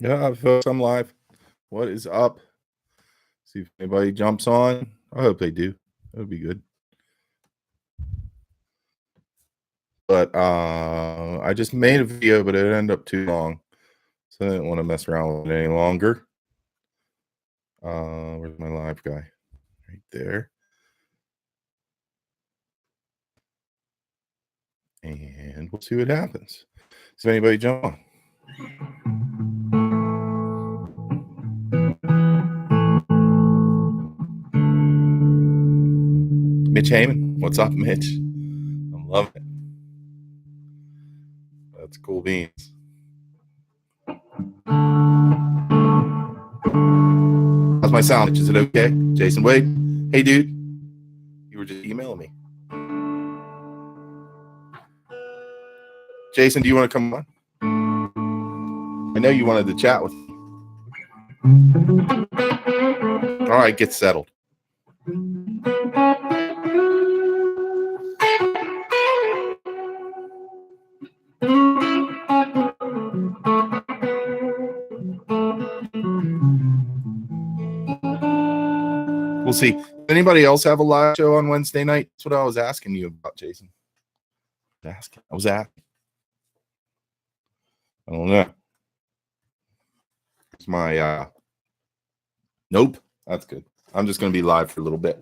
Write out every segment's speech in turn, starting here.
Yeah, folks, I'm live. What is up? See if anybody jumps on. I hope they do. That would be good. But I just made a video, but it ended up too long, so I didn't want to mess around with it any longer. Where's my live guy? Right there. And we'll see what happens. See if anybody jump on. Mitch Heyman. What's up, Mitch? I'm loving it. That's cool beans. How's my sound? Is it okay? Jason Wade? Hey, dude. You were just emailing me. Jason, do you want to come on? I know you wanted to chat with me. All right, get settled. We'll see. Anybody else have a live show on Wednesday night? That's what I was asking you about, Jason. I was asking. I don't know. It's my nope. That's good. I'm just going to be live for a little bit.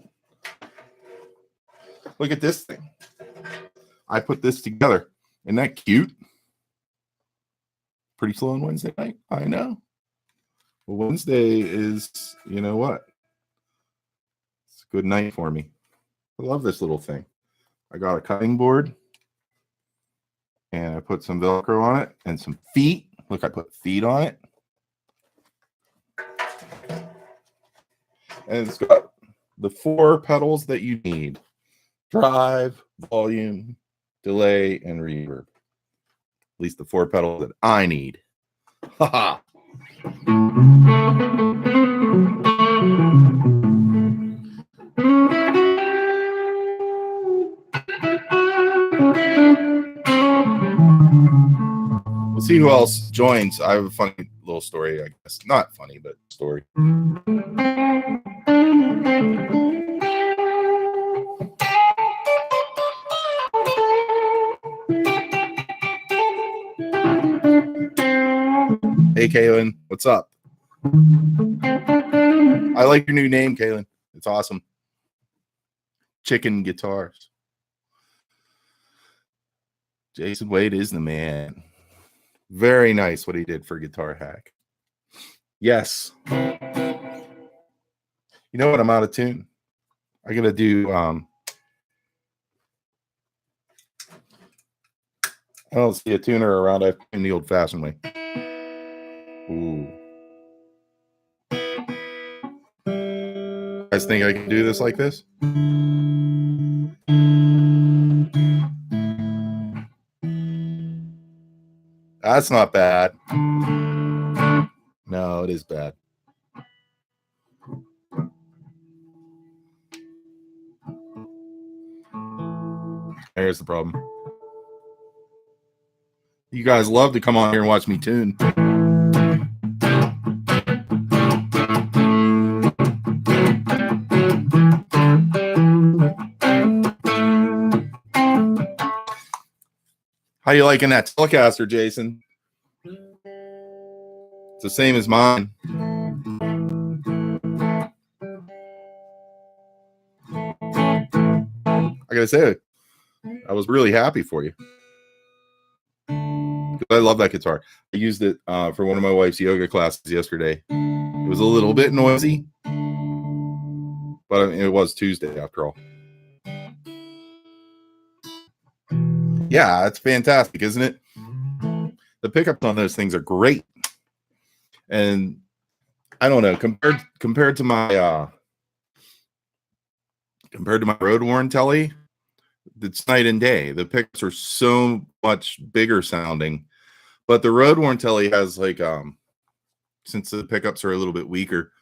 Look at this thing. I put this together. Isn't that cute? Pretty slow on Wednesday night. I know. Well, Wednesday is, you know what? It's a good night for me. I love this little thing. I got a cutting board. And I put some Velcro on it and some feet. Look, I put feet on it. And it's got the 4 pedals that you need. Drive, volume, delay, and reverb. At least the 4 pedals that I need. Haha. We'll see who else joins. I have a funny little story, I guess. Not funny, but story. Hey, Kaylin, what's up? I like your new name, Kaylin. It's awesome. Chicken Guitars. Jason Wade is the man. Very nice what he did for Guitar Hack. Yes. You know what? I'm out of tune. I gotta do I don't see a tuner around. I tune the old-fashioned way. Ooh. You guys think I can do this like this? That's not bad. No, it is bad. Here's the problem. You guys love to come on here and watch me tune. How you liking that Telecaster, Jason? It's the same as mine. I gotta say, I was really happy for you. I love that guitar. I used it for one of my wife's yoga classes yesterday. It was a little bit noisy, but I mean, it was Tuesday after all. Yeah, it's fantastic, isn't it? The pickups on those things are great. And I don't know, compared to my road worn telly, it's night and day. The pickups are so much bigger sounding, but the road worn telly has like since the pickups are a little bit weaker,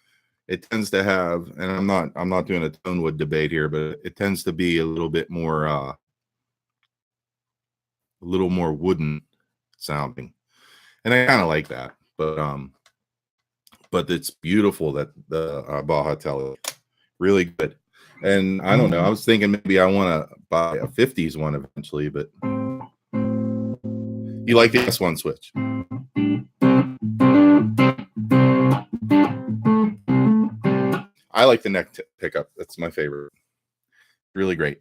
it tends to have, and I'm not doing a tone wood debate here, but it tends to be a little bit more wooden sounding, and I kind of like that. But but it's beautiful, that the Baja Telly, really good. And I don't know, I was thinking maybe I want to buy a 50s one eventually, but you like the S1 switch? I like the neck pickup. That's my favorite. Really great.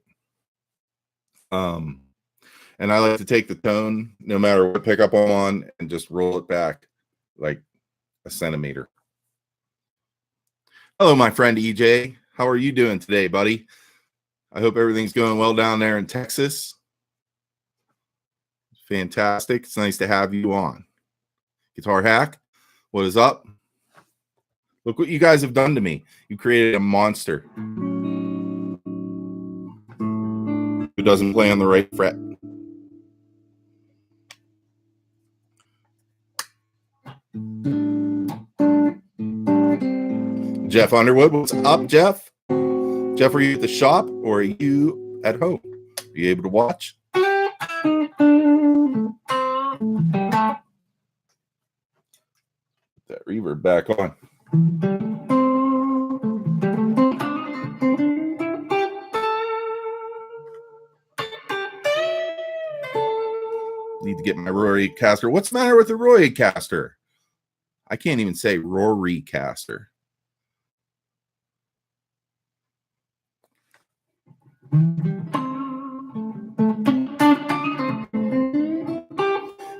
And I like to take the tone, no matter what pickup I'm on, and just roll it back like a centimeter. Hello, my friend EJ. How are you doing today, buddy? I hope everything's going well down there in Texas. Fantastic. It's nice to have you on. Guitar Hack, what is up? Look what you guys have done to me. You created a monster who doesn't play on the right fret. Jeff Underwood, what's up, Jeff? Jeff, are you at the shop or are you at home? Are you able to watch? Put that reverb back on. Need to get my Rorycaster. What's the matter with the Rorycaster? I can't even say Rorycaster.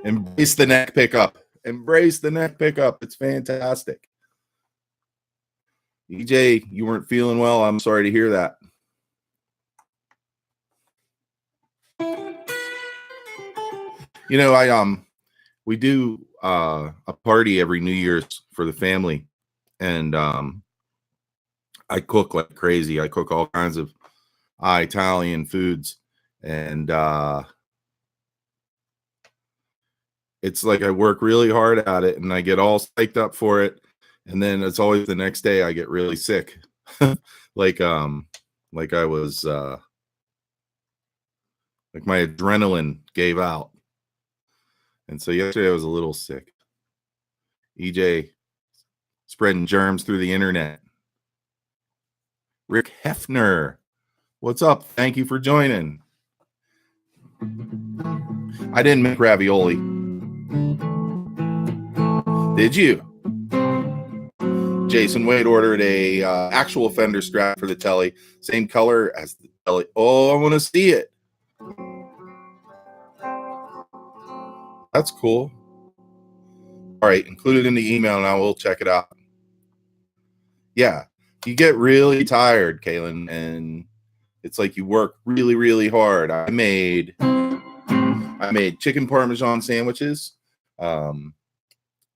Embrace the neck pickup. Embrace the neck pickup. It's fantastic. EJ, you weren't feeling well. I'm sorry to hear that. You know, we do a party every New Year's for the family, and I cook like crazy. I cook all kinds of Italian foods, and it's like I work really hard at it, and I get all psyched up for it, and then it's always the next day I get really sick, like I was like my adrenaline gave out. And so yesterday I was a little sick. EJ spreading germs through the internet. Rick Hefner, what's up? Thank you for joining. I didn't make ravioli. Did you? Jason Wade ordered a actual Fender Strat for the Telly, same color as the Telly. Oh, I want to see it. That's cool. All right, include it in the email and I will check it out. Yeah, you get really tired, Kaylin, and it's like you work really, really hard. I made chicken Parmesan sandwiches, and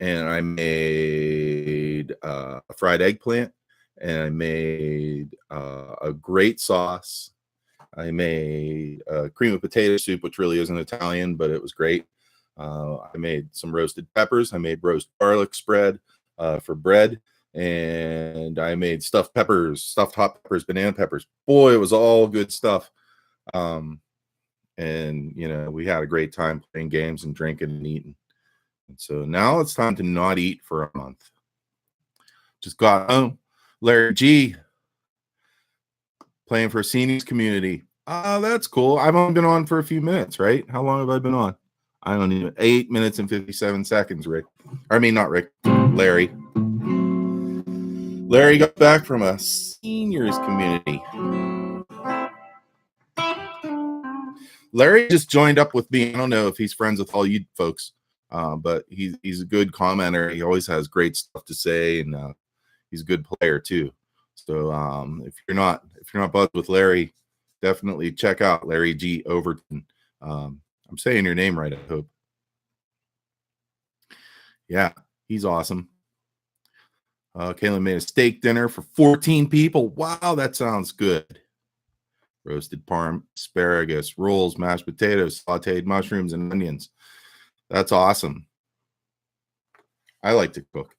I made a fried eggplant, and I made a great sauce. I made a cream of potato soup, which really isn't Italian, but it was great. I made some roasted peppers. I made roast garlic spread for bread, and I made stuffed peppers, stuffed hot peppers, banana peppers. Boy, it was all good stuff. And you know, we had a great time playing games and drinking and eating. And so now it's time to not eat for a month. Just got home. Larry G playing for Seniors Community. Oh, that's cool. I've only been on for a few minutes, right? How long have I been on? I don't even 8 minutes and 57 seconds, Rick. I mean, not Rick, Larry. Larry got back from a Seniors Community. Larry just joined up with me. I don't know if he's friends with all you folks, but he's a good commenter. He always has great stuff to say, and he's a good player too. So if you're not buzzed with Larry, definitely check out Larry G. Overton. I'm saying your name right, I hope. Yeah, he's awesome. Kaylin made a steak dinner for 14 people. Wow, that sounds good. Roasted parm, asparagus, rolls, mashed potatoes, sauteed mushrooms, and onions. That's awesome. I like to cook.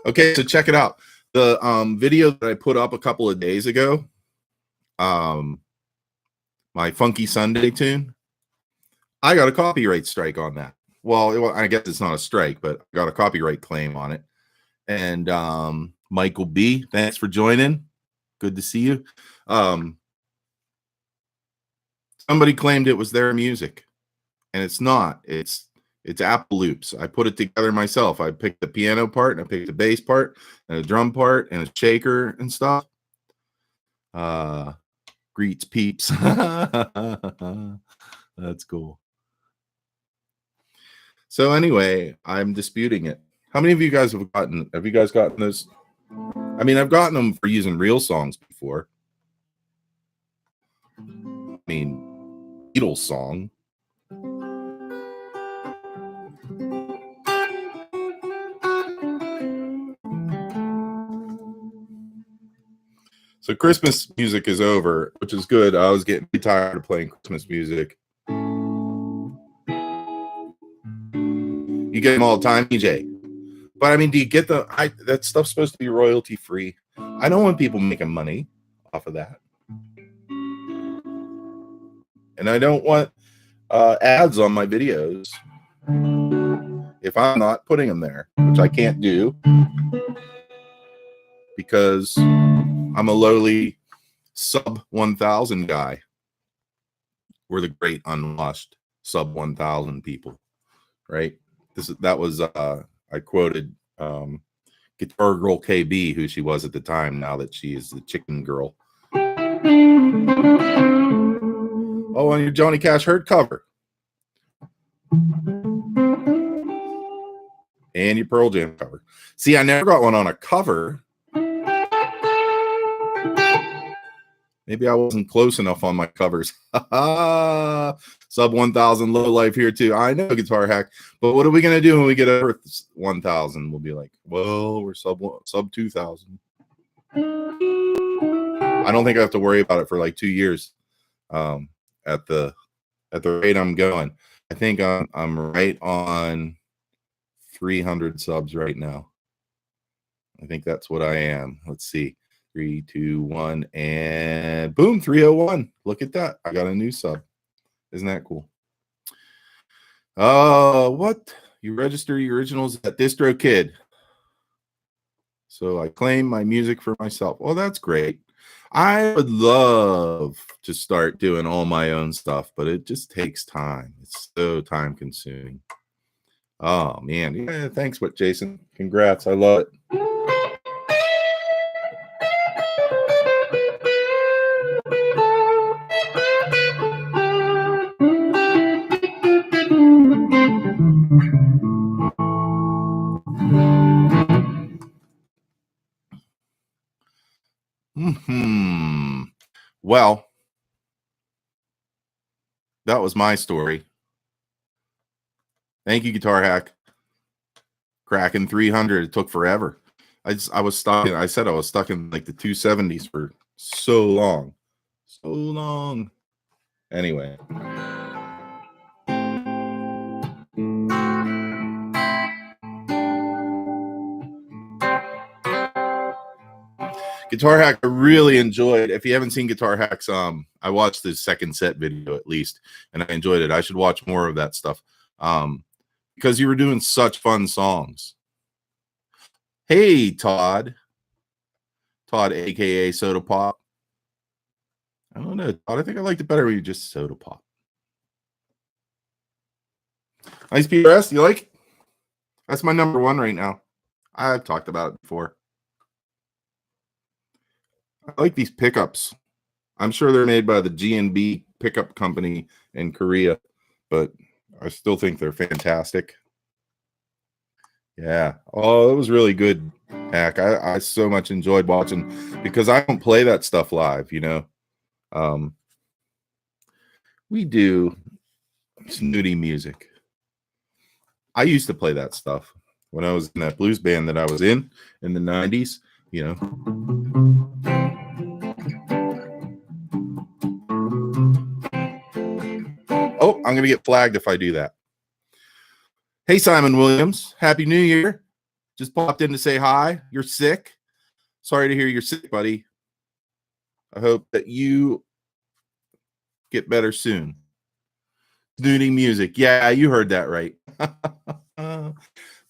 Okay, so check it out. The video that I put up a couple of days ago, my Funky Sunday tune, I got a copyright strike on that. Well, I guess it's not a strike, but I got a copyright claim on it. And Michael B, thanks for joining. Good to see you. Somebody claimed it was their music, and it's not. It's Apple Loops. I put it together myself. I picked the piano part, and I picked the bass part, and a drum part, and a shaker and stuff. Greets peeps. That's cool. So anyway, I'm disputing it. How many of you guys have you guys gotten those? I mean, I've gotten them for using real songs before. I mean, Beatles song. So Christmas music is over, which is good. I was getting tired of playing Christmas music. You get them all the time, EJ. But I mean, do you get that stuff's supposed to be royalty free? I don't want people making money off of that. And I don't want ads on my videos if I'm not putting them there, which I can't do because I'm a lowly sub 1,000 guy. We're the great unwashed sub 1,000 people, right? That was I quoted Guitar Girl KB, who she was at the time. Now that she is the Chicken Girl. Oh, on your Johnny Cash Hurt cover. And your Pearl Jam cover. See, I never got one on a cover. Maybe I wasn't close enough on my covers. Sub 1,000 low life here too. I know, Guitar Hack. But what are we going to do when we get over 1,000? We'll be like, well, we're sub 2,000. I don't think I have to worry about it for like 2 years. At the rate I'm going, I think I'm right on 300 subs right now. I think that's what I am. Let's see. 3, 2, 1, and boom, 301. Look at that. I got a new sub. Isn't that cool? What? You register your originals at DistroKid. So I claim my music for myself. Well, that's great. I would love to start doing all my own stuff, but it just takes time. It's so time consuming. Oh man. Yeah, thanks, Jason. Congrats. I love it. Well, that was my story. Thank you, Guitar Hack. Cracking 300. It took forever. I was stuck. I said I was stuck in like the 270s for so long. So long. Anyway. Guitar Hack, I really enjoyed. If you haven't seen Guitar Hack's, I watched the second set video at least, and I enjoyed it. I should watch more of that stuff, because you were doing such fun songs. Hey, Todd, aka Soda Pop. I don't know, Todd. I think I liked it better when you just Soda Pop. Nice PRS. You like? That's my number one right now. I've talked about it before. I like these pickups. I'm sure they're made by the G&B pickup company in Korea, but I still think they're fantastic. Yeah. Oh, it was really good, Hack. I so much enjoyed watching because I don't play that stuff live, you know. We do snooty music. I used to play that stuff when I was in that blues band that I was in the 90s, you know. Oh, I'm going to get flagged if I do that. Hey, Simon Williams. Happy New Year. Just popped in to say hi. You're sick. Sorry to hear you're sick, buddy. I hope that you get better soon. Snooty music. Yeah, you heard that right.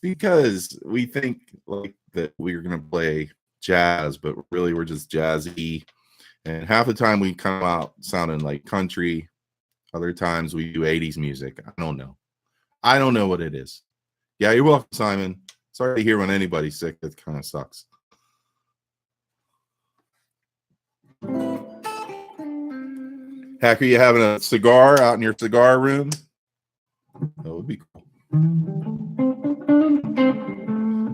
Because we think like that we're going to play jazz, but really we're just jazzy. And half the time we come out sounding like country. Other times we do 80s music. I don't know. I don't know what it is. Yeah, you're welcome, Simon. Sorry to hear when anybody's sick. That kind of sucks. Hacker, you having a cigar out in your cigar room? That would be cool.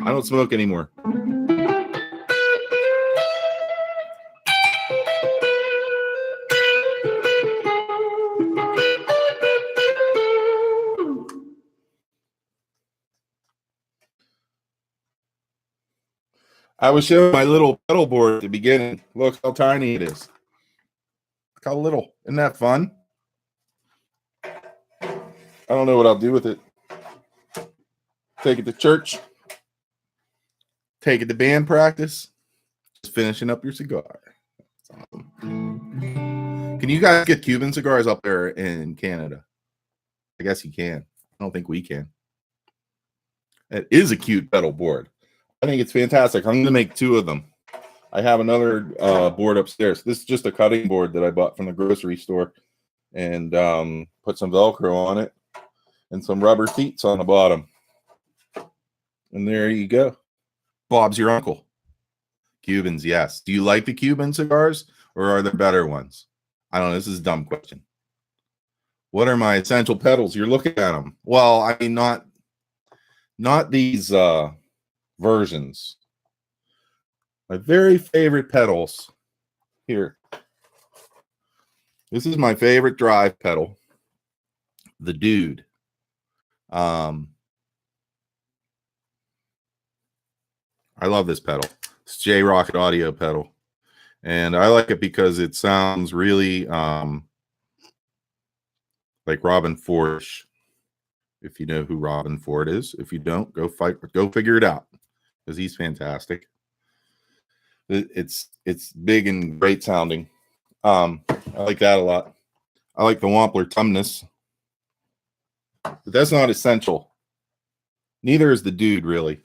I don't smoke anymore. I was showing my little pedal board at the beginning. Look how tiny it is. Look how little. Isn't that fun? I don't know what I'll do with it. Take it to church. Take it to band practice. Just finishing up your cigar. That's awesome. Can you guys get Cuban cigars up there in Canada? I guess you can. I don't think we can. It is a cute pedal board. I think it's fantastic. I'm going to make 2 of them. I have another board upstairs. This is just a cutting board that I bought from the grocery store and put some Velcro on it and some rubber seats on the bottom. And there you go. Bob's your uncle. Cubans, yes. Do you like the Cuban cigars or are there better ones? I don't know. This is a dumb question. What are my essential pedals? You're looking at them. Well, I mean, not these versions. My very favorite pedals here. This is my favorite drive pedal, the Dude. I love this pedal. It's J Rocket Audio pedal, and I like it because it sounds really like Robin Ford-ish. If you know who Robin Ford is, if you don't, go figure it out because he's fantastic. It's big and great sounding. I like that a lot. I like the Wampler Tumnus, but that's not essential. Neither is the Dude, really.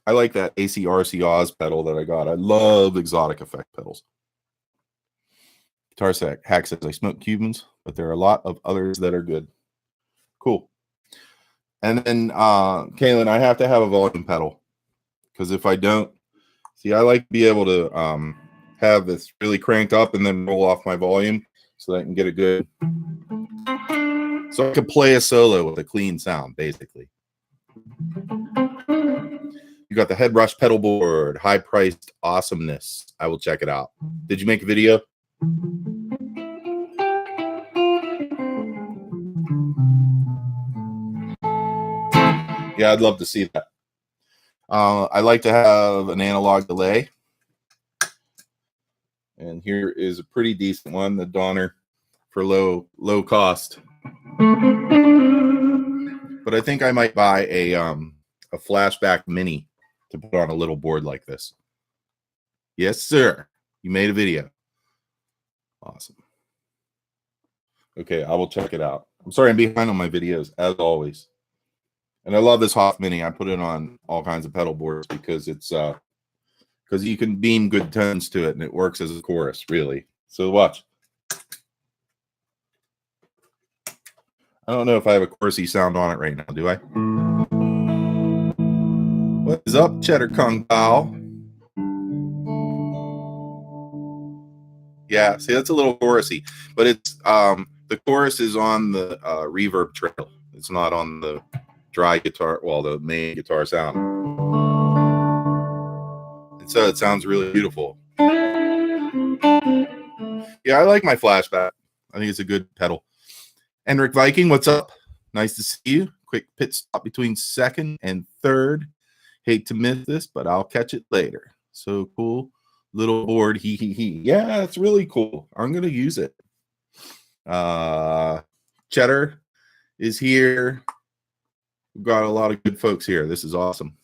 I like that ACRC Oz pedal that I got. I love exotic effect pedals. Guitar Hack says I smoke Cubans, but there are a lot of others that are good. Cool. And then, Kaylin, I have to have a volume pedal because if I don't, see, I like to be able to have this really cranked up and then roll off my volume so that I can get a good, so I can play a solo with a clean sound, basically. You got the Headrush pedal board, high priced awesomeness. I will check it out. Did you make a video? Yeah, I'd love to see that. I like to have an analog delay. And here is a pretty decent one, the Donner, for low cost. But I think I might buy a Flashback Mini to put on a little board like this. Yes, sir. You made a video. Awesome. Okay, I will check it out. I'm sorry I'm behind on my videos, as always. And I love this Hoff Mini. I put it on all kinds of pedal boards because it's because you can beam good tones to it and it works as a chorus, really. So watch. I don't know if I have a chorusy sound on it right now, do I? What is up, Cheddar Kung Pao? Yeah, see, that's a little chorusy, but it's the chorus is on the reverb trail. It's not on the dry guitar, well, the main guitar sound. And so it sounds really beautiful. Yeah, I like my Flashback. I think it's a good pedal. Enric Viking, what's up? Nice to see you. Quick pit stop between second and third. Hate to miss this, but I'll catch it later. So cool. Little board, he. Yeah, it's really cool. I'm going to use it. Cheddar is here. We've got a lot of good folks here. This is awesome.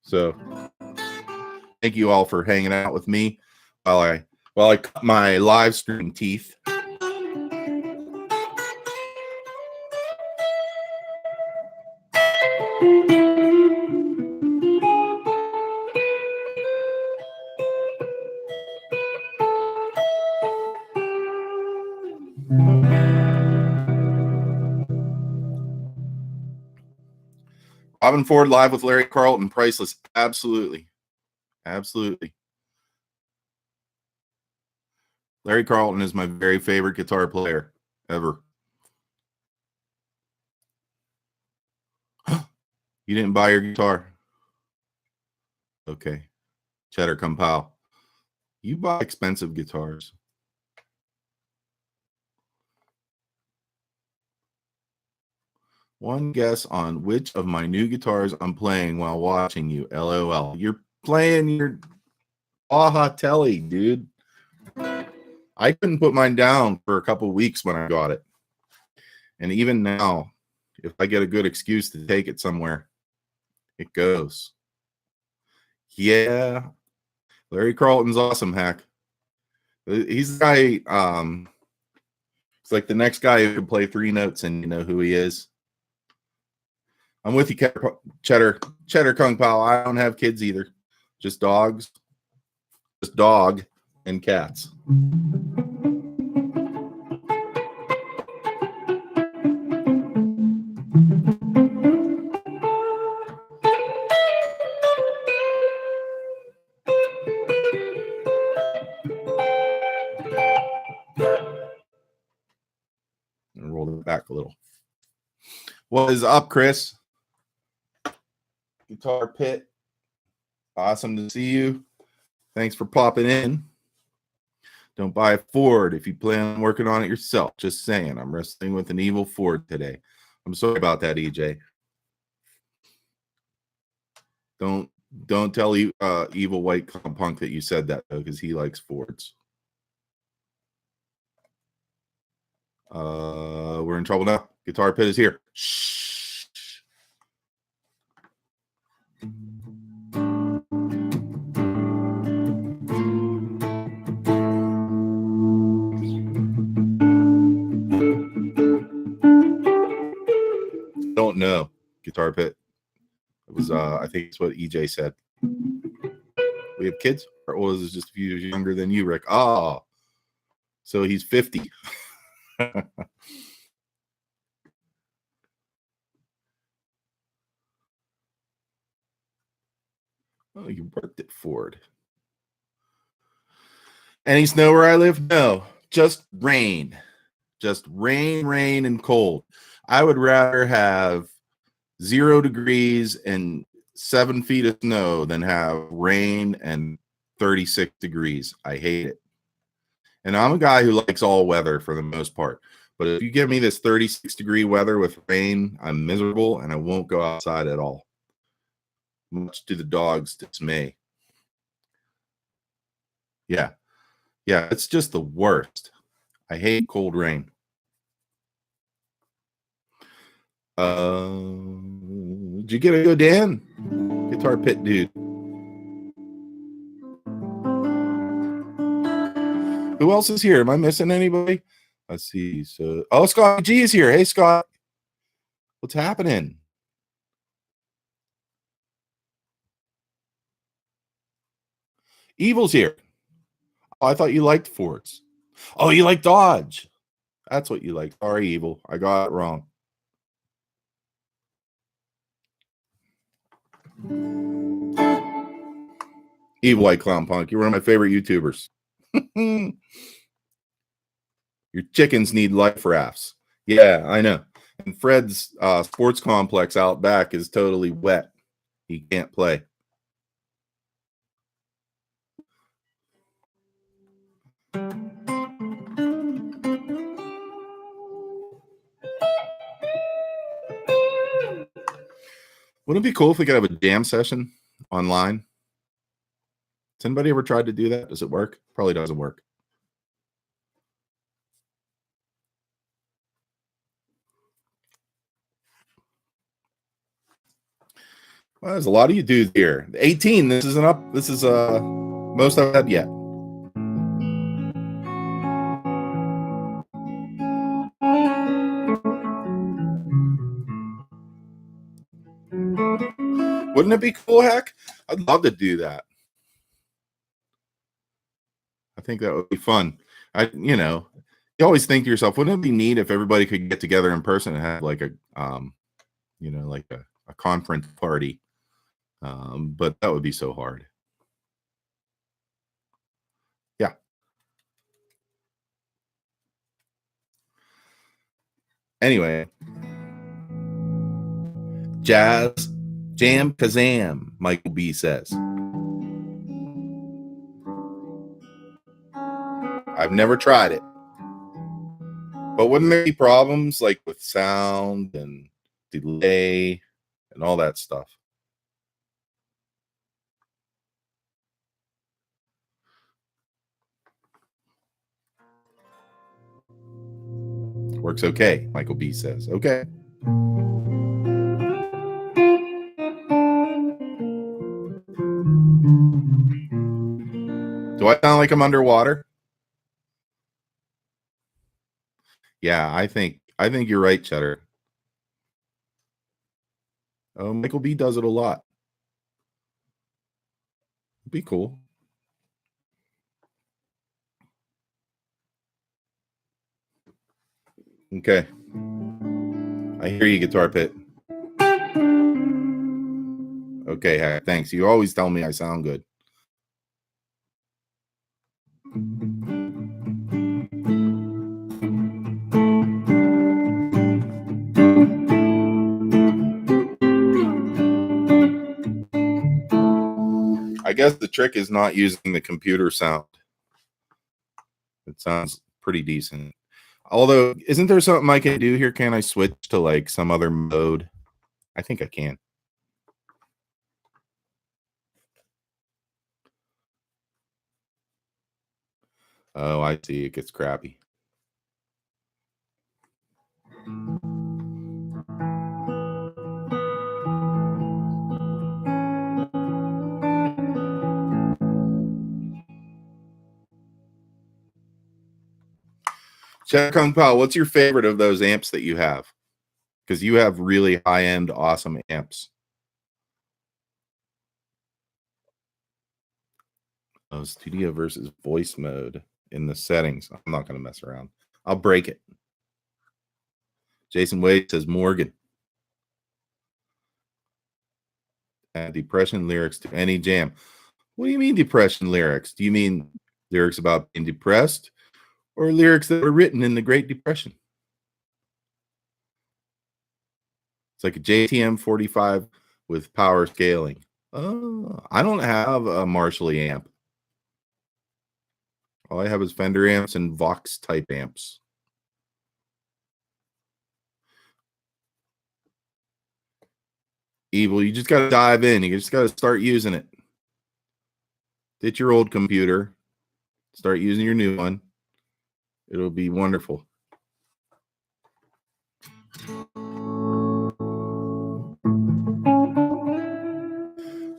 So thank you all for hanging out with me while Well, I cut my live stream teeth. Robin Ford live with Larry Carlton, priceless. Absolutely. Absolutely. Larry Carlton is my very favorite guitar player ever. You didn't buy your guitar? Okay. Cheddar, come pal. You buy expensive guitars. One guess on which of my new guitars I'm playing while watching you. LOL. You're playing your Baja Telly, dude. I couldn't put mine down for a couple weeks when I got it. And even now, if I get a good excuse to take it somewhere, it goes. Yeah. Larry Carlton's awesome, Hack. He's the guy, it's like the next guy who can play three notes and you know who he is. I'm with you, Cheddar Kung Pao. I don't have kids either. Just dogs. Just dog and cats. And roll it back a little. What is up, Chris? Guitar Pit. Awesome to see you. Thanks for popping in. Don't buy a Ford if you plan on working on it yourself. Just saying. I'm wrestling with an evil Ford today. I'm sorry about that, EJ. Don't tell evil white punk that you said that, though, because he likes Fords. We're in trouble now. Guitar Pit is here. Shh. Don't know. Guitar Pit. It was I think it's what EJ said. We have kids? Or was it just a few years younger than you, Rick? Oh. So he's 50. Oh, you worked at Ford. Any snow where I live? No, just rain. Just rain, and cold. I would rather have 0 degrees and 7 feet of snow than have rain and 36 degrees. I hate it. And I'm a guy who likes all weather for the most part. But if you give me this 36-degree weather with rain, I'm miserable and I won't go outside at all. Much to the dog's dismay. Yeah. Yeah, it's just the worst. I hate cold rain. Did you get a good Dan? Guitar Pit dude. Who else is here? Am I missing anybody? Let's see. So, Scott G is here. Hey, Scott. What's happening? Evil's here. Oh, I thought you liked Fords. Oh, you like Dodge. That's what you like. Sorry, Evil. I got it wrong. Evil White Clown Punk. You're one of my favorite YouTubers. Your chickens need life rafts. Yeah, I know. And Fred's sports complex out back is totally wet. He can't play. Wouldn't it be cool if we could have a jam session online? Has anybody ever tried to do that? Does it work? Probably doesn't work. Well, there's a lot of you dudes here. 18. This isn't up. This is most of that yet. Wouldn't it be cool, Heck? I'd love to do that. I think that would be fun. You always think to yourself, wouldn't it be neat if everybody could get together in person and have like like a conference party? But that would be so hard. Yeah. Anyway, Jazz Jam Kazam, Michael B says. I've never tried it. But wouldn't there be problems like with sound and delay and all that stuff? Works okay, Michael B says. Okay. Do I sound like I'm underwater? Yeah, I think you're right, Cheddar. Oh, Michael B does it a lot. It'd be cool. Okay. I hear you, Guitar Pit. Okay, thanks. You always tell me I sound good. I guess the trick is not using the computer sound. It sounds pretty decent. Although, isn't there something I can do here? Can I switch to like some other mode? I think I can. Oh, I see. It gets crappy. Jack Kung Pao, what's your favorite of those amps that you have? Because you have really high-end, awesome amps. Oh, studio versus voice mode in the settings. I'm not going to mess around. I'll break it. Jason Wade says Morgan. Add depression lyrics to any jam. What do you mean depression lyrics? Do you mean lyrics about being depressed or lyrics that were written in the Great Depression? It's like a JTM 45 with power scaling. Oh, I don't have a Marshall amp. All I have is Fender amps and Vox type amps. Evil, you just got to dive in. You just got to start using it. Ditch your old computer. Start using your new one. It'll be wonderful.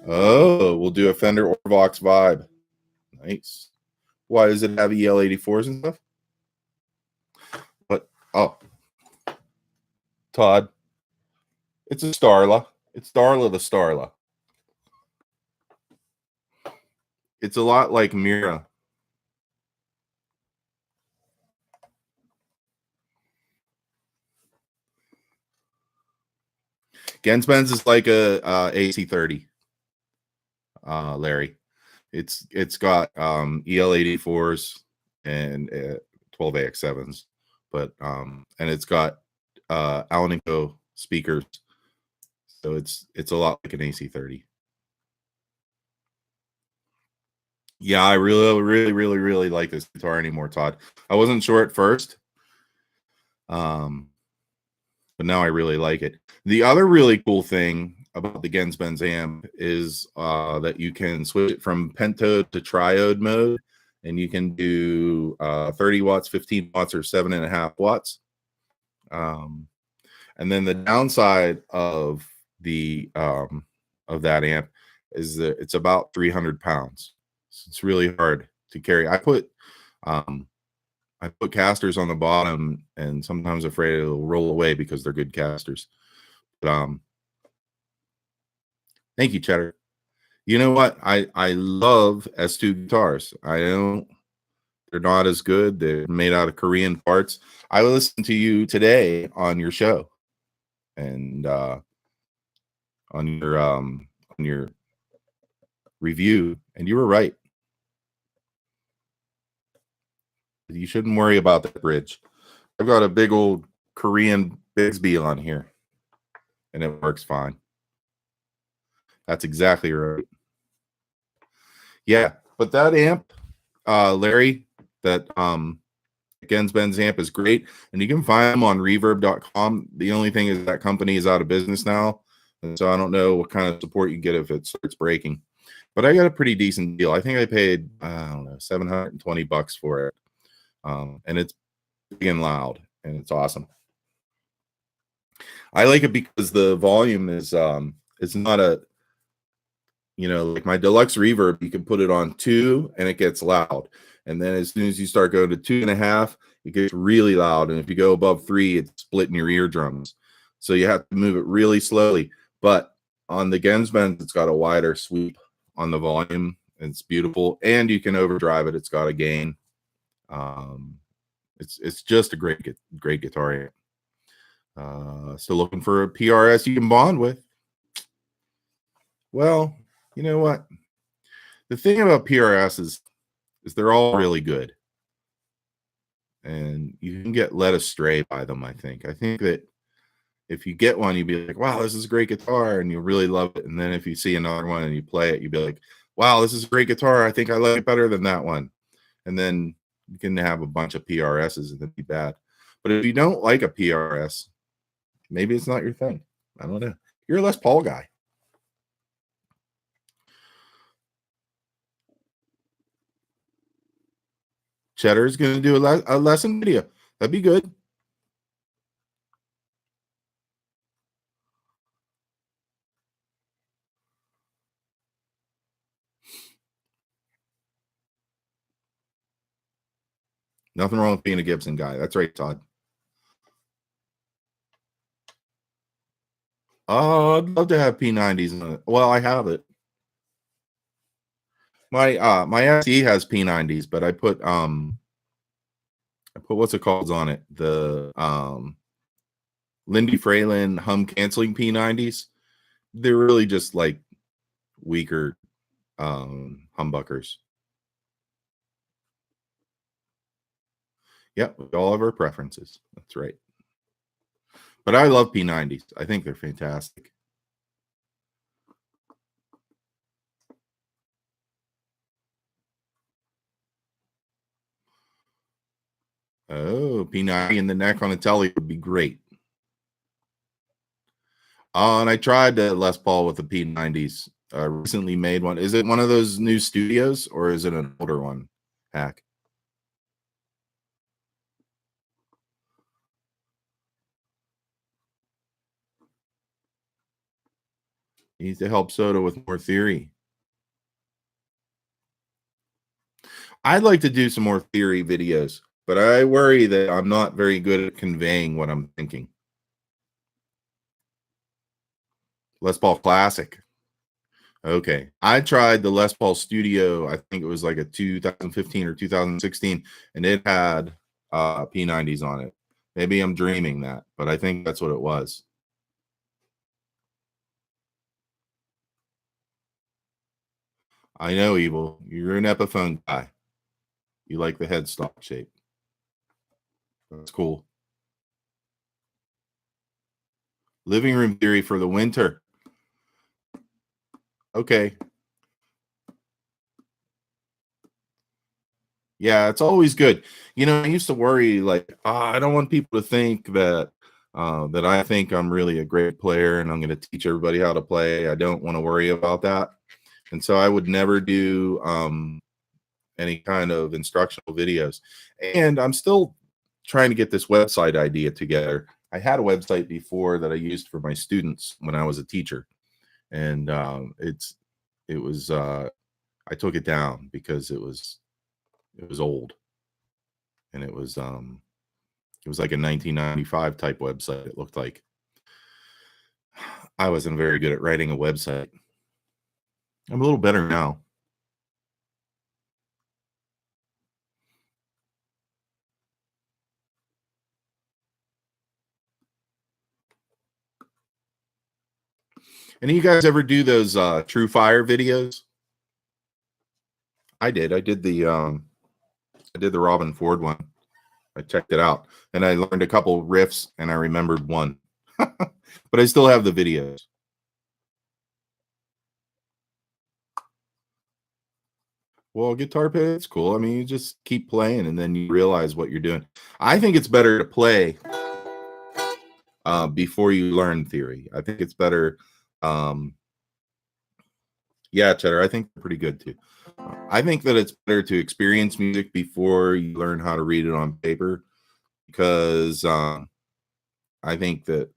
Oh, we'll do a Fender or Vox vibe. Nice. Why does it have EL84s and stuff? But Todd, it's a Starla. It's Starla the Starla. It's a lot like Mira. Gensben's is like a AC30. Larry, it's got EL84s and 12AX7s, but and it's got Alnico speakers, so it's a lot like an AC30. Yeah, I really like this guitar anymore, Todd. I wasn't sure at first, but now I really like it. The other really cool thing about the Gensben's amp is that you can switch it from pentode to triode mode, and you can do 30 watts, 15 watts, or 7.5 watts. And then the downside of the of that amp is that it's about 300 pounds. So it's really hard to carry. I put casters on the bottom, and sometimes afraid it'll roll away because they're good casters. But Thank you, Cheddar. You know what? I love S2 guitars. I don't. They're not as good. They're made out of Korean parts. I listened to you today on your show, and on your review, and you were right. You shouldn't worry about that bridge. I've got a big old Korean Bigsby on here, and it works fine. That's exactly right. Yeah, but that amp, Larry, that Gensben's amp is great, and you can find them on reverb.com. The only thing is that company is out of business now, and so I don't know what kind of support you get if it starts breaking. But I got a pretty decent deal. I think I paid, I don't know, $720 for it, and it's big and loud, and it's awesome. I like it because the volume is it's not a, like my deluxe reverb, you can put it on 2 and it gets loud. And then as soon as you start going to 2.5, it gets really loud. And if you go above 3, it's splitting your eardrums. So you have to move it really slowly. But on the Gensben, it's got a wider sweep on the volume. It's beautiful. And you can overdrive it. It's got a gain. It's just a great guitar. Still looking for a PRS you can bond with. Well, you know what? The thing about PRS is they're all really good. And you can get led astray by them, I think. I think that if you get one, you'd be like, wow, this is a great guitar, and you'll really love it. And then if you see another one and you play it, you'd be like, wow, this is a great guitar. I think I like it better than that one. And then you can have a bunch of PRSs and it'd be bad. But if you don't like a PRS, maybe it's not your thing. I don't know. You're a Les Paul guy. Cheddar's going to do a lesson video. That'd be good. Nothing wrong with being a Gibson guy. That's right, Todd. Oh, I'd love to have P90s in it. Well, I have it. My SE has P90s, but I put what's it called on it? The Lindy Fralin hum canceling P90s. They're really just like weaker humbuckers. Yep, we all have our preferences. That's right. But I love P90s. I think they're fantastic. Oh, P90 in the neck on a Telly would be great. And I tried Les Paul with the P90s. Recently made one. Is it one of those new studios or is it an older one? Hack. You need to help Soda with more theory. I'd like to do some more theory videos, but I worry that I'm not very good at conveying what I'm thinking. Les Paul Classic. Okay. I tried the Les Paul Studio. I think it was like a 2015 or 2016, and it had P90s on it. Maybe I'm dreaming that, but I think that's what it was. I know, Evil. You're an Epiphone guy. You like the headstock shape. That's cool. Living room theory for the winter. Okay. Yeah, it's always good. I used to worry like, I don't want people to think that that I think I'm really a great player and I'm going to teach everybody how to play. I don't want to worry about that. And so I would never do any kind of instructional videos. And I'm still trying to get this website idea together. I had a website before that I used for my students when I was a teacher. And I took it down because it was old. And it was like a 1995 type website, it looked like. I wasn't very good at writing a website. I'm a little better now. Any of you guys ever do those True Fire videos? I did. I did the Robin Ford one. I checked it out and I learned a couple riffs and I remembered one. But I still have the videos. Well, guitar pick, it's cool. I mean, you just keep playing and then you realize what you're doing. I think it's better to play before you learn theory. I think it's better. Yeah, Cheddar, I think they're pretty good too. I think that it's better to experience music before you learn how to read it on paper, because I think that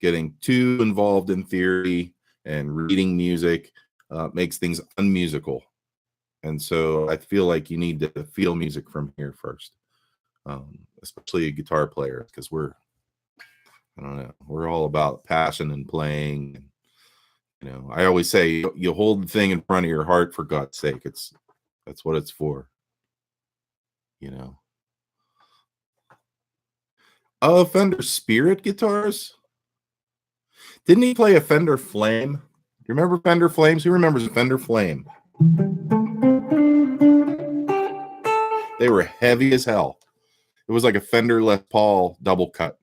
getting too involved in theory and reading music makes things unmusical. And so I feel like you need to feel music from here first, especially a guitar player, because I don't know, we're all about passion and playing. You know, I always say you hold the thing in front of your heart, for God's sake. That's what it's for. You know. Oh, Fender Spirit guitars. Didn't he play a Fender Flame? Do you remember Fender Flames? Who remembers a Fender Flame? They were heavy as hell. It was like a Fender Les Paul double cut.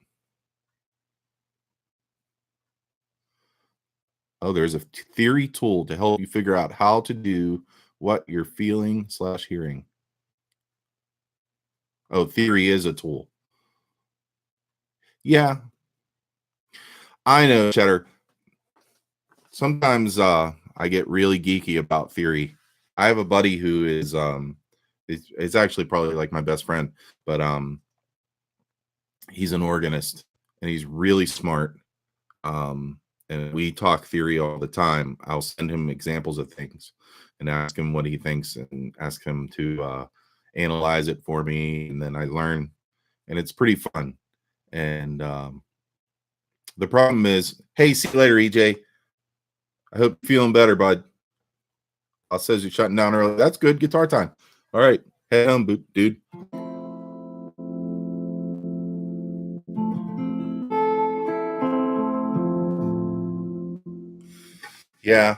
Oh, there's a theory tool to help you figure out how to do what you're feeling/hearing. Oh, theory is a tool. Yeah, I know, Cheddar. Sometimes I get really geeky about theory. I have a buddy who is it's actually probably like my best friend, but he's an organist and he's really smart. And we talk theory all the time. I'll send him examples of things and ask him what he thinks and ask him to analyze it for me, and then I learn, and it's pretty fun. And the problem is, hey, see you later, EJ. I hope you're feeling better, bud. I'll says you're shutting down early. That's good. Guitar time. All right. Head home, dude. Yeah.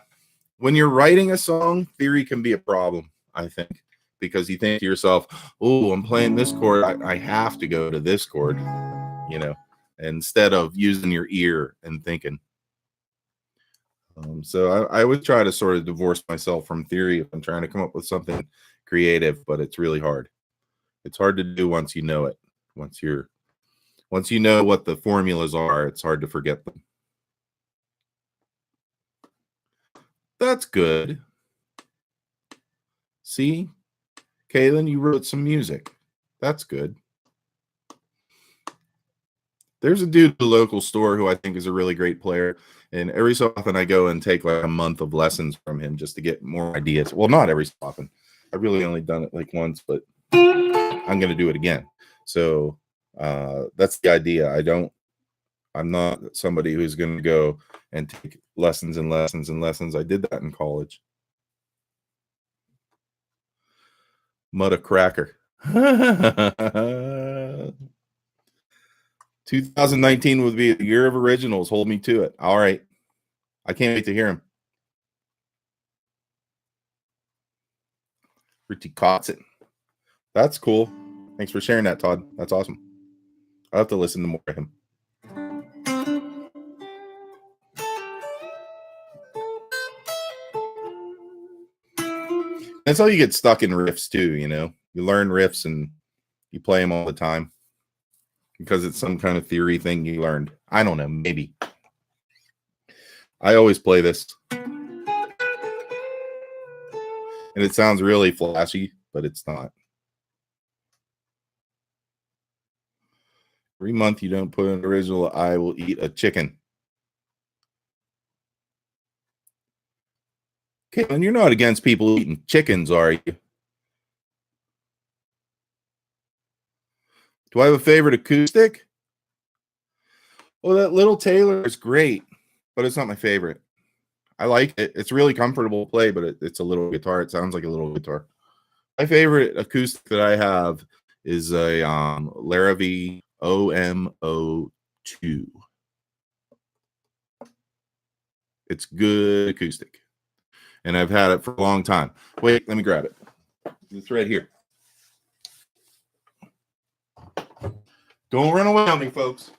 When you're writing a song, theory can be a problem, I think, because you think to yourself, oh, I'm playing this chord. I have to go to this chord, you know, instead of using your ear and thinking. So I would try to sort of divorce myself from theory if I'm trying to come up with something creative, but it's really hard. It's hard to do once you know it. Once you know what the formulas are, it's hard to forget them. That's good. See, Kaylin, you wrote some music. That's good. There's a dude at the local store who I think is a really great player. And every so often I go and take like a month of lessons from him just to get more ideas. Well, not every so often. I've really only done it like once, but I'm going to do it again. So that's the idea. I'm not somebody who's going to go and take lessons and lessons and lessons. I did that in college. Mudda cracker. 2019 would be the year of originals. Hold me to it. All right. I can't wait to hear him. Richie Kotzen. That's cool. Thanks for sharing that, Todd. That's awesome. I'll have to listen to more of him. That's how you get stuck in riffs too, you know. You learn riffs and you play them all the time because it's some kind of theory thing you learned. I don't know, maybe. I always play this. And it sounds really flashy, but it's not. Every month you don't put an original, I will eat a chicken. Caitlin, you're not against people eating chickens, are you? Do I have a favorite acoustic? Well, that Little Taylor is great, but it's not my favorite. I like it. It's really comfortable to play, but it's a little guitar. It sounds like a little guitar. My favorite acoustic that I have is a Larrivee OM02. It's good acoustic, and I've had it for a long time. Wait, let me grab it. It's right here. Don't run away on me, folks.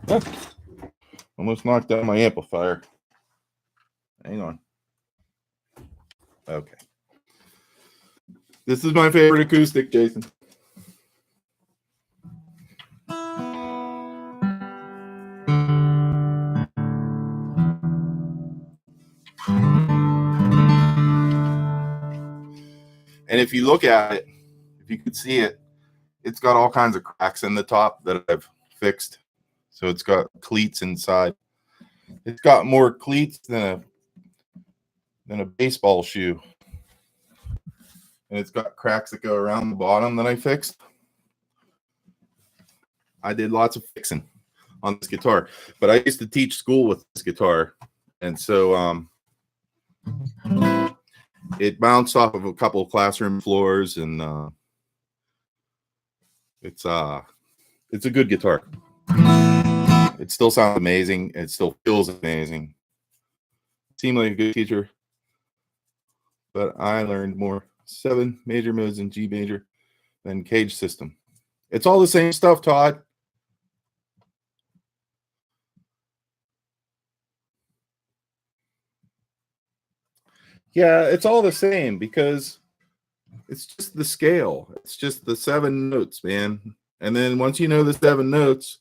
Oh, almost knocked down my amplifier. Hang on. Okay. This is my favorite acoustic, Jason. And if you look at it, if you could see it, it's got all kinds of cracks in the top that I've fixed. So it's got cleats inside. It's got more cleats than a baseball shoe. And it's got cracks that go around the bottom that I fixed. I did lots of fixing on this guitar, but I used to teach school with this guitar. And so it bounced off of a couple of classroom floors, and it's a good guitar. It still sounds amazing. It still feels amazing. Seemed like a good teacher, but I learned more 7 major modes in G major than Cage System. It's all the same stuff, Todd. Yeah, it's all the same because it's just the scale. It's just the 7 notes, man. And then once you know the 7 notes,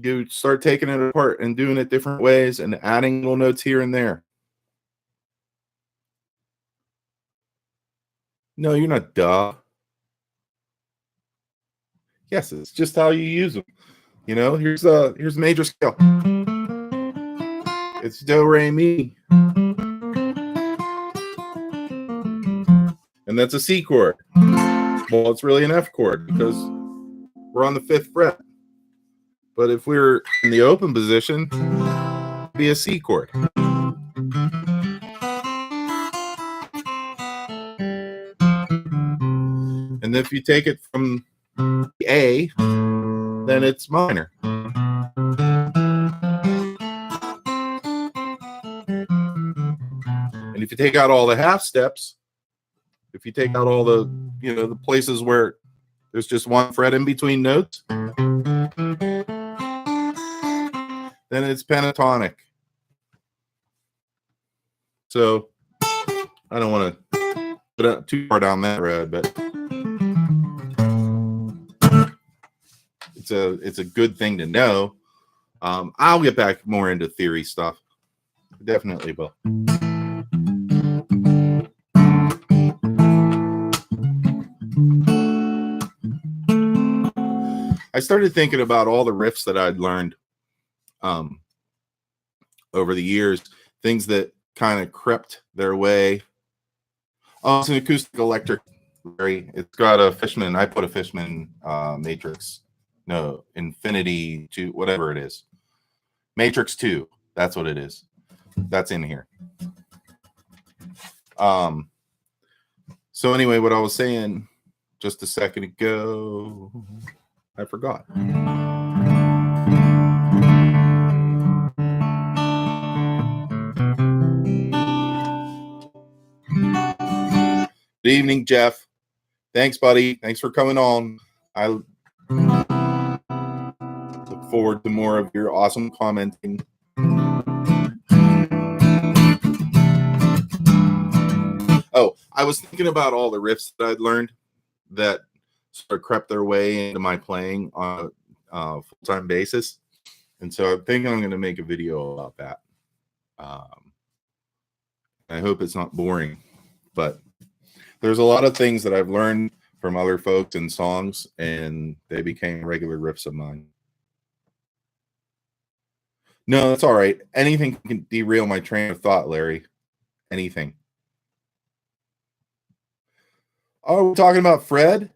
you start taking it apart and doing it different ways and adding little notes here and there. No, you're not duh. Yes, it's just how you use them. You know, here's major scale. It's do re mi. And that's a C chord. Well, it's really an F chord because we're on the 5th fret. But if we're in the open position, it'd be a C chord. And if you take it from A, then it's minor. And if you take out all the half steps, if you take out all the, the places where there's just one fret in between notes, then it's pentatonic. So I don't want to put it too far down that road, but it's a good thing to know. I'll get back more into theory stuff. Definitely will. I started thinking about all the riffs that I'd learned over the years, things that kind of crept their way. Oh, it's an acoustic electric. It's got a Fishman. I put a Fishman Matrix. No, Infinity 2, whatever it is. Matrix 2. That's what it is. That's in here. So anyway, what I was saying just a second ago, I forgot. Good evening, Jeff. Thanks, buddy. Thanks for coming on. I look forward to more of your awesome commenting. Oh, I was thinking about all the riffs that I'd learned that sort of crept their way into my playing on a full-time basis. And so I'm thinking I'm going to make a video about that. I hope it's not boring, but there's a lot of things that I've learned from other folks and songs, and they became regular riffs of mine. No, that's all right. Anything can derail my train of thought, Larry. Anything. Oh, we're talking about Fred?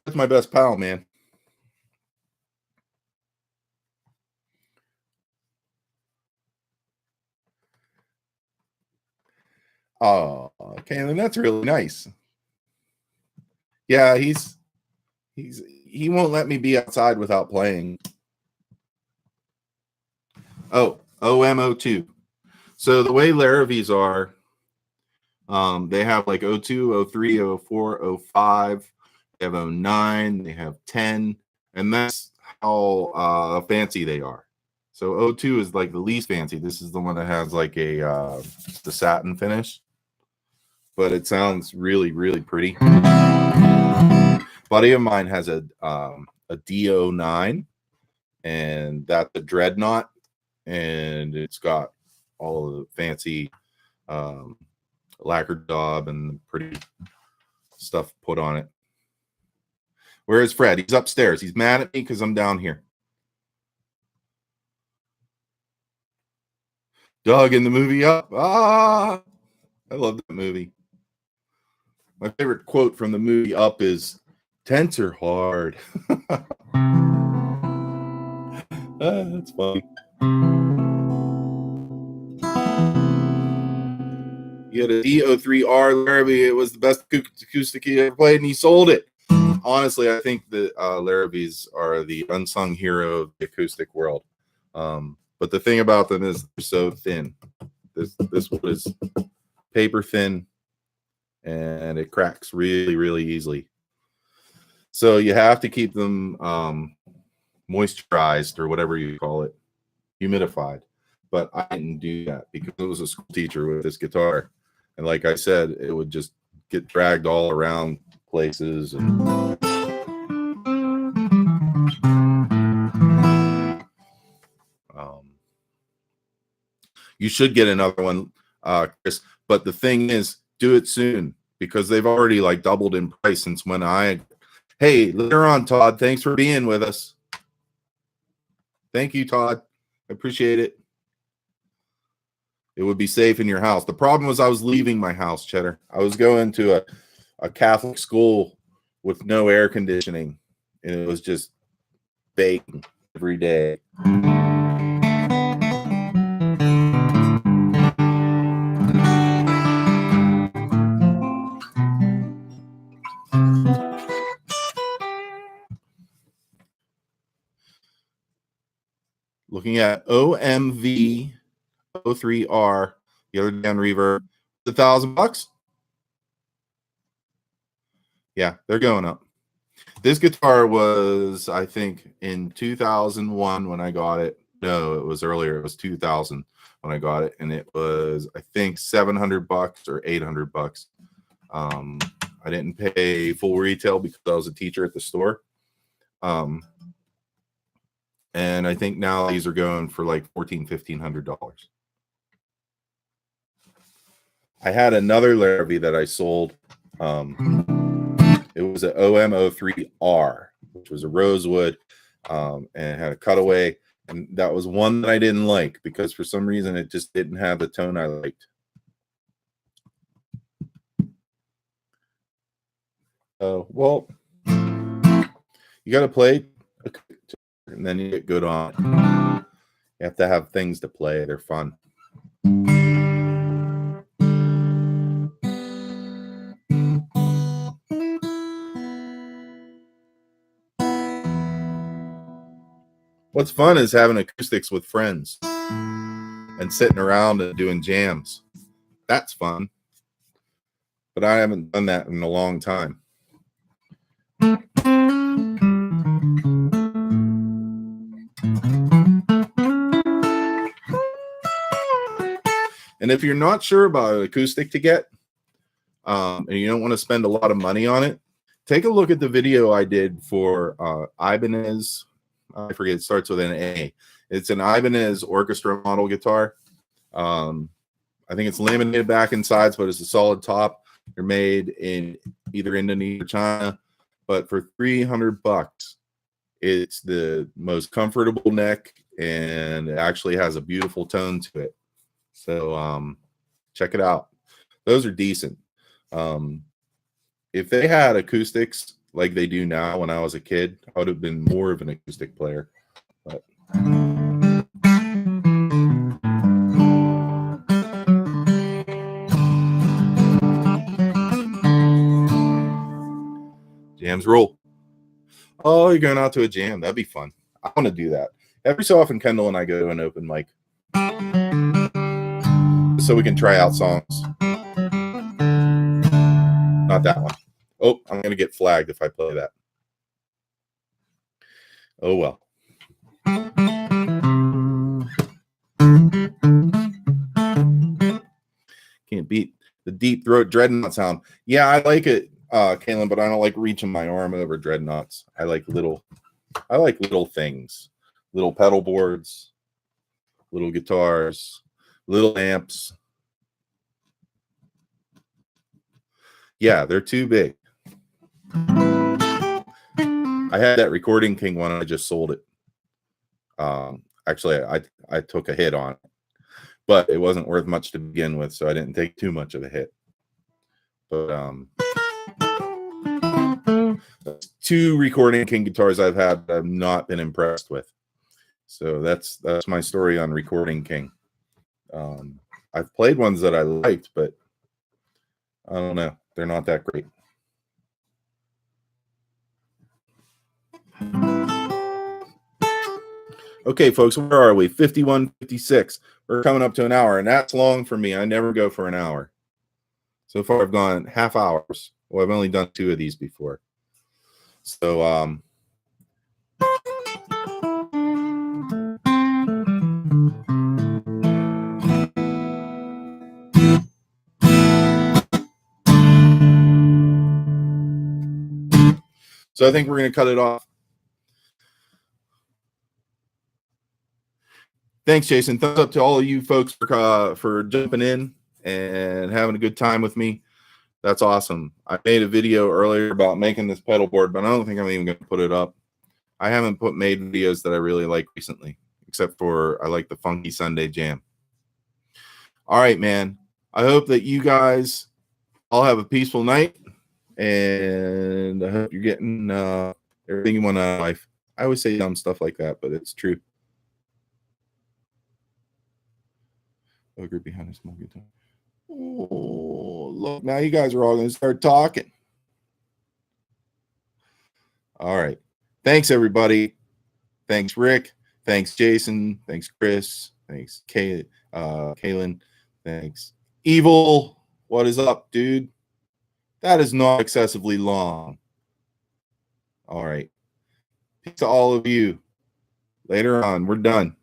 That's my best pal, man. Oh, okay, then that's really nice. Yeah, he won't let me be outside without playing. Oh, OM02. So the way Laravees are, they have like 02, 03, 04, 05, they have 09, they have 10, and that's how fancy they are. So 02 is like the least fancy. This is the one that has like a the satin finish, but it sounds really, really pretty. Buddy of mine has a D09, and that's a dreadnought, and it's got all of the fancy lacquer job and pretty stuff put on it. Where is Fred? He's upstairs. He's mad at me because I'm down here. Doug in the movie Up. Ah, I love that movie. My favorite quote from the movie Up is, "Tents are hard." That's funny. He had a D03R Larrabee. It was the best acoustic he ever played, and he sold it. Honestly, I think the Larrabees are the unsung hero of the acoustic world. But the thing about them is they're so thin. This one is paper thin, and it cracks really, really easily. So you have to keep them moisturized, or whatever you call it, humidified. But I didn't do that because I was a school teacher with this guitar. And like I said, it would just get dragged all around places. And you should get another one, Chris. But the thing is, do it soon because they've already like doubled in price since when I. Hey, later on, Todd. Thanks for being with us. Thank you, Todd. I appreciate it. It would be safe in your house. The problem was I was leaving my house, Cheddar. I was going to a Catholic school with no air conditioning, and it was just baking every day. Looking at OMV 03R, the other down reverb, $1,000. Yeah, they're going up. This guitar was, I think, in 2001 when I got it. No, it was earlier. It was 2000 when I got it, and it was, I think, $700 or $800. I didn't pay full retail because I was a teacher at the store. And I think now these are going for like $1,400-$1,500. I had another Larrabee that I sold. It was an OM03R, which was a rosewood, and it had a cutaway. And that was one that I didn't like because for some reason it just didn't have the tone I liked. Well, you got to play, and then you get good on it. You have to have things to play. They're fun. What's fun is having acoustics with friends and sitting around and doing jams. That's fun. But I haven't done that in a long time. And if you're not sure about an acoustic to get, and you don't want to spend a lot of money on it, take a look at the video I did for Ibanez. I forget, it starts with an A. It's an Ibanez orchestra model guitar. I think it's laminated back and sides, but it's a solid top. They're made in either Indonesia or China, but for $300, It's the most comfortable neck, and it actually has a beautiful tone to it. So check it out. Those are decent. If they had acoustics like they do now when I was a kid, I would have been more of an acoustic player. But jams roll. Oh, you're going out to a jam. That'd be fun. I want to do that. Every so often, Kendall and I go to an open mic so we can try out songs. Not that one. Oh, I'm going to get flagged if I play that. Oh, well. Can't beat the deep throat dreadnought sound. Yeah, I like it, Kaylin, but I don't like reaching my arm over dreadnoughts. I like little things, little pedal boards, little guitars, little amps. Yeah, they're too big. I had that Recording King one. I just sold it. Actually, I took a hit on it, but it wasn't worth much to begin with, so I didn't take too much of a hit. But 2 Recording King guitars I've had I've not been impressed with. So that's my story on Recording King. I've played ones that I liked, but I don't know. They're not that great. Okay, folks, where are we? 51, 56. We're coming up to an hour, and that's long for me. I never go for an hour. So far, I've gone half hours. Well, I've only done 2 of these before. So, I think we're going to cut it off. Thanks, Jason. Thumbs up to all of you folks for jumping in and having a good time with me. That's awesome. I made a video earlier about making this pedal board, but I don't think I'm even going to put it up. I haven't made videos that I really like recently, except for I like the Funky Sunday Jam. All right, man. I hope that you guys all have a peaceful night, and I hope you're getting everything you want out of life. I always say dumb stuff like that, but it's true. Ogre behind a small guitar. Oh, look, now you guys are all going to start talking. All right. Thanks, everybody. Thanks, Rick. Thanks, Jason. Thanks, Chris. Thanks, Kaylin. Thanks. Evil, what is up, dude? That is not excessively long. All right. Peace to all of you. Later on, we're done.